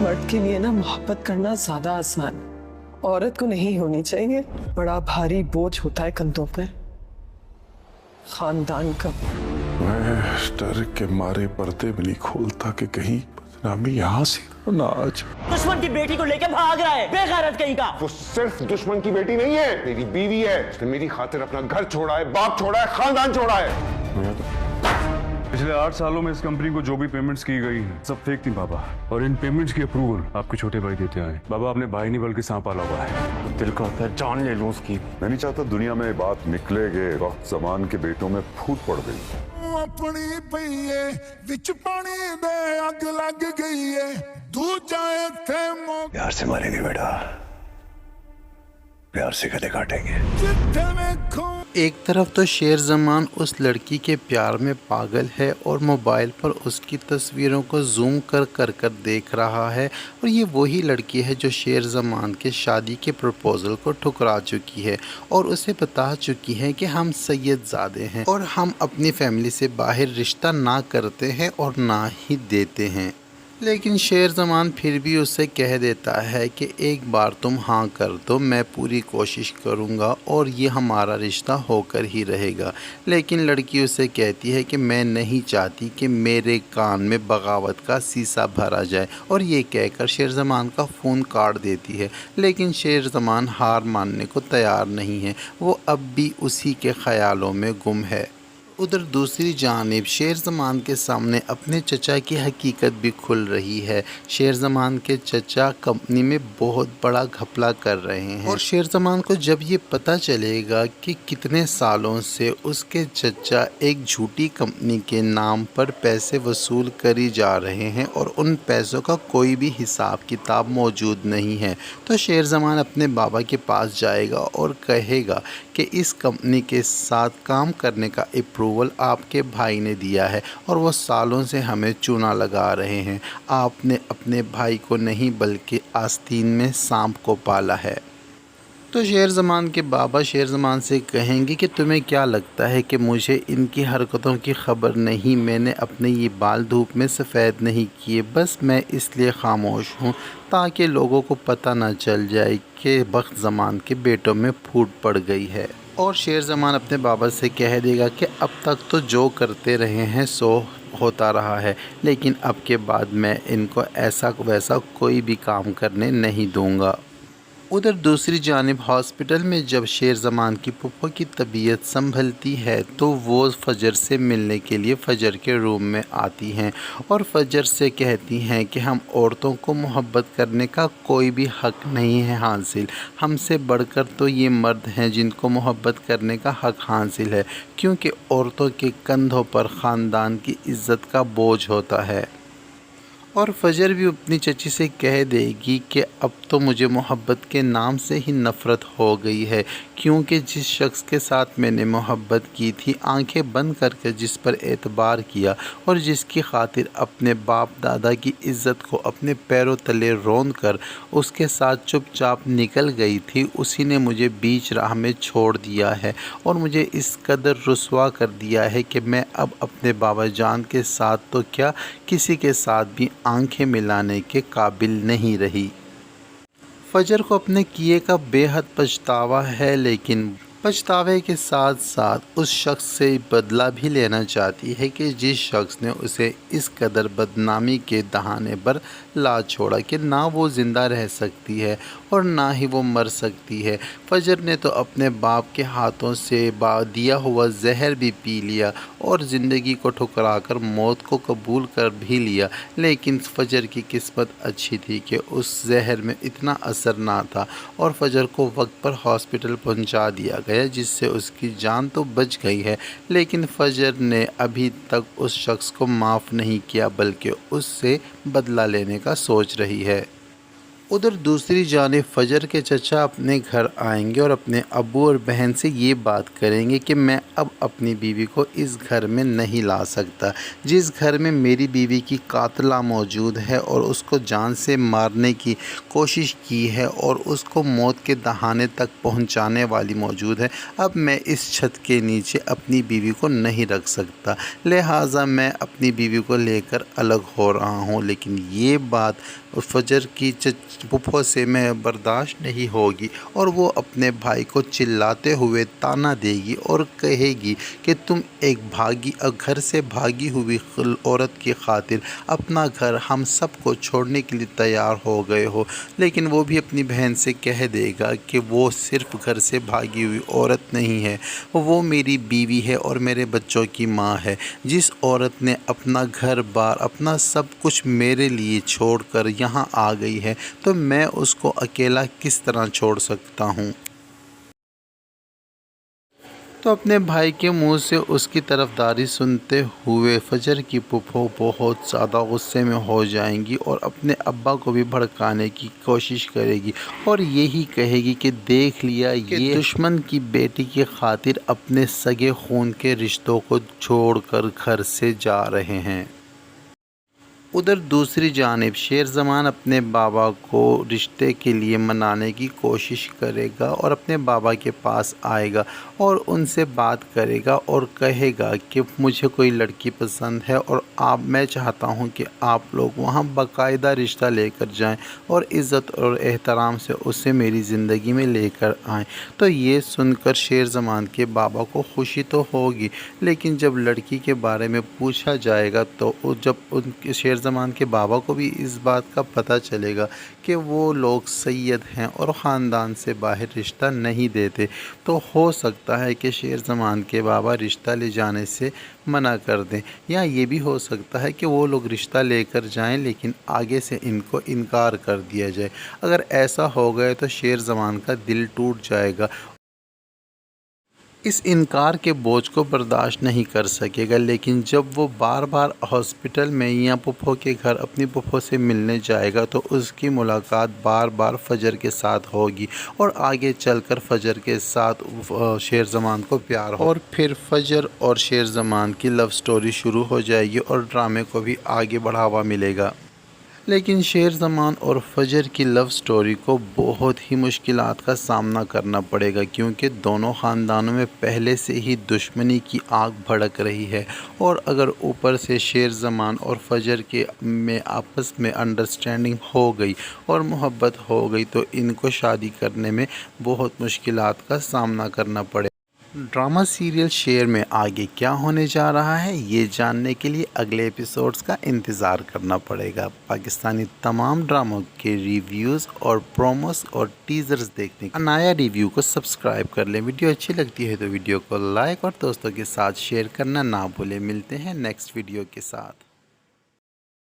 मर्द के लिए ना मोहब्बत करना ज्यादा आसान, औरत को नहीं होनी चाहिए। बड़ा भारी बोझ होता है कंधों पे खानदान का। मैं डर के मारे पर्दे भी नहीं खोलता कि कहीं बदनामी यहाँ से ना आज। दुश्मन की बेटी को लेके भाग रहा है, बेगैरत कहीं का। वो सिर्फ दुश्मन की बेटी नहीं है, मेरी बीवी है। उसने मेरी खातिर अपना घर छोड़ा है, बाप छोड़ा है, खानदान छोड़ा है। पिछले 8 सालों में इस कंपनी को जो भी पेमेंट्स की गई हैं, सब फेक थी बाबा। और इन पेमेंट्स की अप्रूवल आपके छोटे भाई देते आए। बाबा अपने भाई नहीं बल्कि सांप पाला हुआ है। दिल का होता है जान ले लूं उसकी। मैं नहीं चाहता दुनिया में बात निकले गए वक्त जमान के बेटों में फूट पड़ गई। अपनी पईए विच पानी दे अग लग गई है, दूजा इत्थे प्यार से मारेंगे बेटा, प्यार से गले काटेंगे। जिथे वेखो। एक तरफ तो शेर ज़मान उस लड़की के प्यार में पागल है और मोबाइल पर उसकी तस्वीरों को जूम कर देख रहा है, और ये वही लड़की है जो शेर ज़मान के शादी के प्रपोज़ल को ठुकरा चुकी है और उसे बता चुकी है कि हम सैयदजादे हैं और हम अपनी फैमिली से बाहर रिश्ता ना करते हैं और ना ही देते हैं। लेकिन शेर ज़मान फिर भी उससे कह देता है कि एक बार तुम हाँ कर दो, मैं पूरी कोशिश करूँगा और ये हमारा रिश्ता होकर ही रहेगा। लेकिन लड़की उसे कहती है कि मैं नहीं चाहती कि मेरे कान में बगावत का शीशा भरा जाए, और ये कहकर शेर ज़मान का फ़ोन काट देती है। लेकिन शेर ज़मान हार मानने को तैयार नहीं है, वो अब भी उसी के ख़यालों में गुम है। उधर दूसरी जानिब शेर ज़मान के सामने अपने चचा की हकीकत भी खुल रही है। शेर ज़मान के चचा कंपनी में बहुत बड़ा घपला कर रहे हैं, और शेर ज़मान को जब ये पता चलेगा कि कितने सालों से उसके चचा एक झूठी कंपनी के नाम पर पैसे वसूल करी जा रहे हैं और उन पैसों का कोई भी हिसाब किताब मौजूद नहीं है, तो शेर ज़मान अपने बाबा के पास जाएगा और कहेगा कि इस कंपनी के साथ काम करने का अप्रूवल आपके भाई ने दिया है और वो सालों से हमें चूना लगा रहे हैं। आपने अपने भाई को नहीं बल्कि आस्तीन में सांप को पाला है। तो शेर ज़मान के बाबा शेर ज़मान से कहेंगे कि तुम्हें क्या लगता है कि मुझे इनकी हरकतों की ख़बर नहीं? मैंने अपने ये बाल धूप में सफ़ेद नहीं किए, बस मैं इसलिए ख़ामोश हूँ ताकि लोगों को पता ना चल जाए कि बख्त ज़मान के बेटों में फूट पड़ गई है। और शेर ज़मान अपने बाबा से कह देगा कि अब तक तो जो करते रहे हैं सो होता रहा है, लेकिन अब के बाद मैं इनको ऐसा वैसा कोई भी काम करने नहीं दूंगा। उधर दूसरी जानिब हॉस्पिटल में जब शेर ज़मान की पुप्पो की तबीयत संभलती है तो वो फजर से मिलने के लिए फजर के रूम में आती हैं और फजर से कहती हैं कि हम औरतों को मोहब्बत करने का कोई भी हक़ नहीं है हासिल, हमसे बढ़कर तो ये मर्द हैं जिनको मोहब्बत करने का हक़ हासिल है, क्योंकि औरतों के कंधों पर ख़ानदान की इज़्ज़त का बोझ होता है। और फजर भी अपनी चची से कह देगी कि अब तो मुझे मोहब्बत के नाम से ही नफ़रत हो गई है, क्योंकि जिस शख्स के साथ मैंने मोहब्बत की थी, आंखें बंद करके जिस पर एतबार किया और जिसकी खातिर अपने बाप दादा की इज़्ज़त को अपने पैरों तले रौंद कर उसके साथ चुपचाप निकल गई थी, उसी ने मुझे बीच राह में छोड़ दिया है और मुझे इस कदर रुसवा कर दिया है कि मैं अब अपने बाबा जान के साथ तो क्या किसी के साथ भी आंखें मिलाने के काबिल नहीं रही। फजर को अपने किए का बेहद पछतावा है, लेकिन पछतावे के साथ साथ उस शख्स से बदला भी लेना चाहती है कि जिस शख्स ने उसे इस कदर बदनामी के दहाने पर ला छोड़ा कि ना वो ज़िंदा रह सकती है और ना ही वो मर सकती है। फजर ने तो अपने बाप के हाथों से दिया हुआ जहर भी पी लिया और ज़िंदगी को ठुकरा कर मौत को कबूल कर भी लिया, लेकिन फजर की किस्मत अच्छी थी कि उस जहर में इतना असर ना था और फजर को वक्त पर हॉस्पिटल पहुंचा दिया गया, जिससे उसकी जान तो बच गई है, लेकिन फजर ने अभी तक उस शख्स को माफ़ नहीं किया बल्कि उससे बदला लेने का सोच रही है। उधर दूसरी जानिब फजर के चचा अपने घर आएंगे और अपने अब्बू और बहन से ये बात करेंगे कि मैं अब अपनी बीवी को इस घर में नहीं ला सकता, जिस घर में मेरी बीवी की कातला मौजूद है और उसको जान से मारने की कोशिश की है और उसको मौत के दहाने तक पहुंचाने वाली मौजूद है। अब मैं इस छत के नीचे अपनी बीवी को नहीं रख सकता, लिहाजा मैं अपनी बीवी को लेकर अलग हो रहा हूँ। लेकिन ये बात फजर की फुफो से मैं बर्दाश्त नहीं होगी और वो अपने भाई को चिल्लाते हुए ताना देगी और कहेगी कि तुम एक घर से भागी हुई औरत की खातिर अपना घर हम सबको छोड़ने के लिए तैयार हो गए हो। लेकिन वो भी अपनी बहन से कह देगा कि वो सिर्फ घर से भागी हुई औरत नहीं है, वो मेरी बीवी है और मेरे बच्चों की माँ है। जिस औरत ने अपना घर बार अपना सब कुछ मेरे लिए छोड़कर यहाँ आ गई है, तो मैं उसको अकेला किस तरह छोड़ सकता हूँ। तो अपने भाई के मुंह से उसकी तरफदारी सुनते हुए फजर की फुफो बहुत ज़्यादा गुस्से में हो जाएंगी और अपने अब्बा को भी भड़काने की कोशिश करेगी और यही कहेगी कि देख लिया, ये दुश्मन की बेटी की खातिर अपने सगे खून के रिश्तों को छोड़कर घर से जा रहे हैं। उधर दूसरी जानिब शेरज़मान अपने बाबा को रिश्ते के लिए मनाने की कोशिश करेगा और अपने बाबा के पास आएगा और उनसे बात करेगा और कहेगा कि मुझे कोई लड़की पसंद है और मैं चाहता हूं कि आप लोग वहां बाकायदा रिश्ता लेकर जाएं और इज़्ज़त और एहतराम से उसे मेरी ज़िंदगी में लेकर आएं। तो ये सुनकर शेरज़मान के बाबा को खुशी तो होगी, लेकिन जब लड़की के बारे में पूछा जाएगा तो जब उनके शेरज़मान के बाबा को भी इस बात का पता चलेगा कि वो लोग सैयद हैं और ख़ानदान से बाहर रिश्ता नहीं देते, तो हो सकता है कि शेरज़मान के बाबा रिश्ता ले जाने से मना कर दें, या ये भी हो सकता है कि वो लोग रिश्ता लेकर जाएं लेकिन आगे से इनको इनकार कर दिया जाए। अगर ऐसा हो गया तो शेरज़मान का दिल टूट जाएगा, इस इनकार के बोझ को बर्दाश्त नहीं कर सकेगा। लेकिन जब वो बार बार हॉस्पिटल में या फुफो के घर अपनी फुफो से मिलने जाएगा तो उसकी मुलाकात बार बार फजर के साथ होगी और आगे चलकर फजर के साथ शेरज़मान को प्यार हो और फिर फजर और शेरज़मान की लव स्टोरी शुरू हो जाएगी और ड्रामे को भी आगे बढ़ावा मिलेगा। लेकिन शेरज़मान और फजर की लव स्टोरी को बहुत ही मुश्किलात का सामना करना पड़ेगा, क्योंकि दोनों ख़ानदानों में पहले से ही दुश्मनी की आग भड़क रही है और अगर ऊपर से शेरज़मान और फजर के में आपस में अंडरस्टैंडिंग हो गई और मोहब्बत हो गई तो इनको शादी करने में बहुत मुश्किलात का सामना करना पड़ेगा। ड्रामा सीरियल शेर में आगे क्या होने जा रहा है, ये जानने के लिए अगले एपिसोड्स का इंतज़ार करना पड़ेगा। पाकिस्तानी तमाम ड्रामों के रिव्यूज़ और प्रोमोस और टीज़र्स देखने का नया रिव्यू को सब्सक्राइब कर लें। वीडियो अच्छी लगती है तो वीडियो को लाइक और दोस्तों के साथ शेयर करना ना भूलें। मिलते हैं नेक्स्ट वीडियो के साथ।